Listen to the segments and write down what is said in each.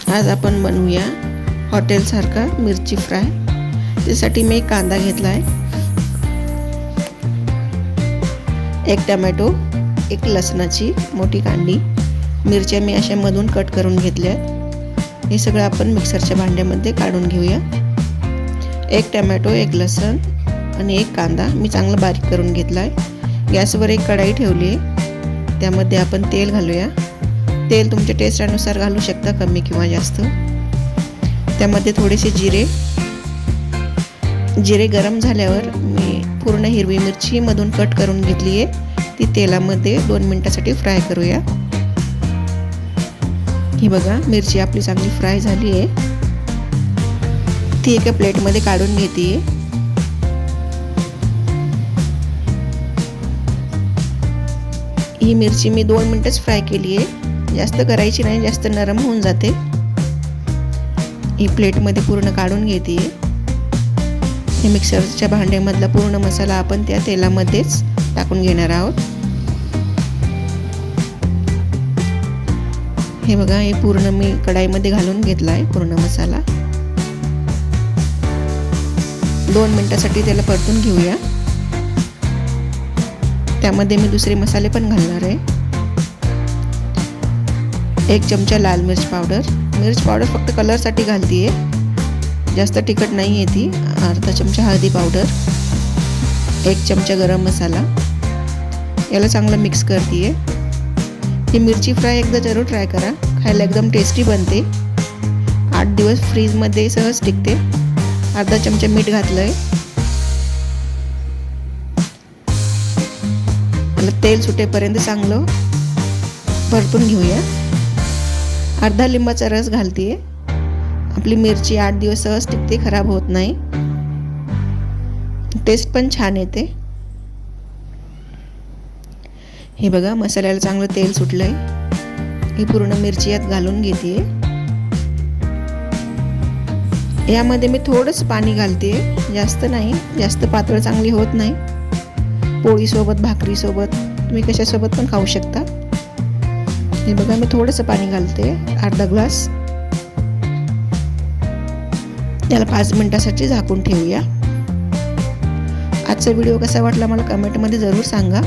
आज आपण बनवूया हॉटेलसारखा मिरची फ्राय। त्यासाठी मी एक कांदा घेतला आहे, एक टोमॅटो, एक लसणाची मोठी कांडी, मिरच्या मी अशा मधून कट करून घेतल्या। हे सगळं आपण मिक्सरच्या भांड्यामध्ये काढून घेऊया। एक टोमॅटो, एक लसण आणि एक कांदा मी चांगला बारीक करून घेतला आहे। गॅसवर एक कढाई ठेवली आहे, त्यामध्ये आपण तेल घालूया। तेल तुमच्या टेस्टनुसार घालू शकता, कमी किंवा जास्त। त्यामध्ये थोडेसे जिरे गरम झाल्यावर मी पूर्ण हिरवी मिरची मधून कट करून घेतली आहे, ती तेलामध्ये 2 मिनिटांसाठी फ्राय करूया। ही बघा, मिरची आपली चांगली फ्राय झाली आहे, ती एका प्लेटमध्ये काढून घेते। ही मिरची मी 2 मिनिटच फ्राय केली आहे, जास्त करायची नाही, जास्त नरम होऊन जाते। ही प्लेटमध्ये पूर्ण काढून घेते। हे मिक्सरच्या भांड्यामधला पूर्ण मसाला आपण त्या तेलामध्येच टाकून घेणार आहोत। हे बघा, हे पूर्ण मी कढाईमध्ये घालून घेतला आहे पूर्ण मसाला। 2 मिनिटांसाठी त्याला परतून घेऊया। त्यामध्ये मी दुसरे मसाले पण घालणार आहे। 1 चमचा लाल मिर्च पावडर फक्त कलरसाठी घालतीये, जास्त तिखट नाही आहे ती। अर्धा चमचा हळदी पावडर, 1 चमचा गरम मसाला, याला चांगलं मिक्स करतीये। ही मिरची फ्राय एकदा जरूर ट्राय करा, खायला एकदम टेस्टी बनते। 8 दिवस फ्रीजमध्ये सहज टिकते। अर्धा चमचा मीठ घातलंय। तेल सुटेपर्यंत चांगलं परतून घेऊया। अर्धा लिंबाचा रस घालतीये। आपली मिरची 8 दिवस सहज टिकते, खराब होत नाही, टेस्ट पण छान येते। हे बघा, मसाल्याला चांगलं तेल सुटलंय। ही पूर्ण मिरची यात घालून घेते। यामध्ये मी थोडंच पाणी घालते, जास्त नाही, जास्त पातळ चांगली होत नाही। पोळी सोबत, भाकरी सोबत, तुम्ही कशासोबत पण खाऊ शकता। हे बघा, मी थोडंसं पाणी घालते, अर्धा ग्लास। त्याला 5 मिनिटांसाठी झाकून ठेवूया। आजचा व्हिडिओ कसा वाटला मला कमेंटमध्ये जरूर सांगा।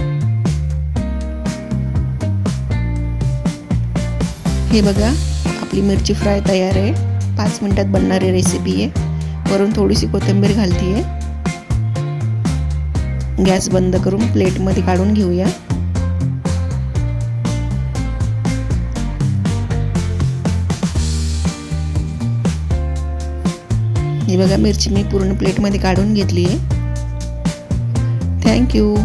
हे बघा, आपली मिरची फ्राय तयार आहे। 5 मिनिटात बनणारी रेसिपी आहे। वरून थोडीशी कोथिंबीर घालतीये। गॅस बंद करून प्लेटमध्ये काढून घेऊया। हे बघा, मिरची मी पूर्ण प्लेटमध्ये काढून घेतली आहे। Thank you.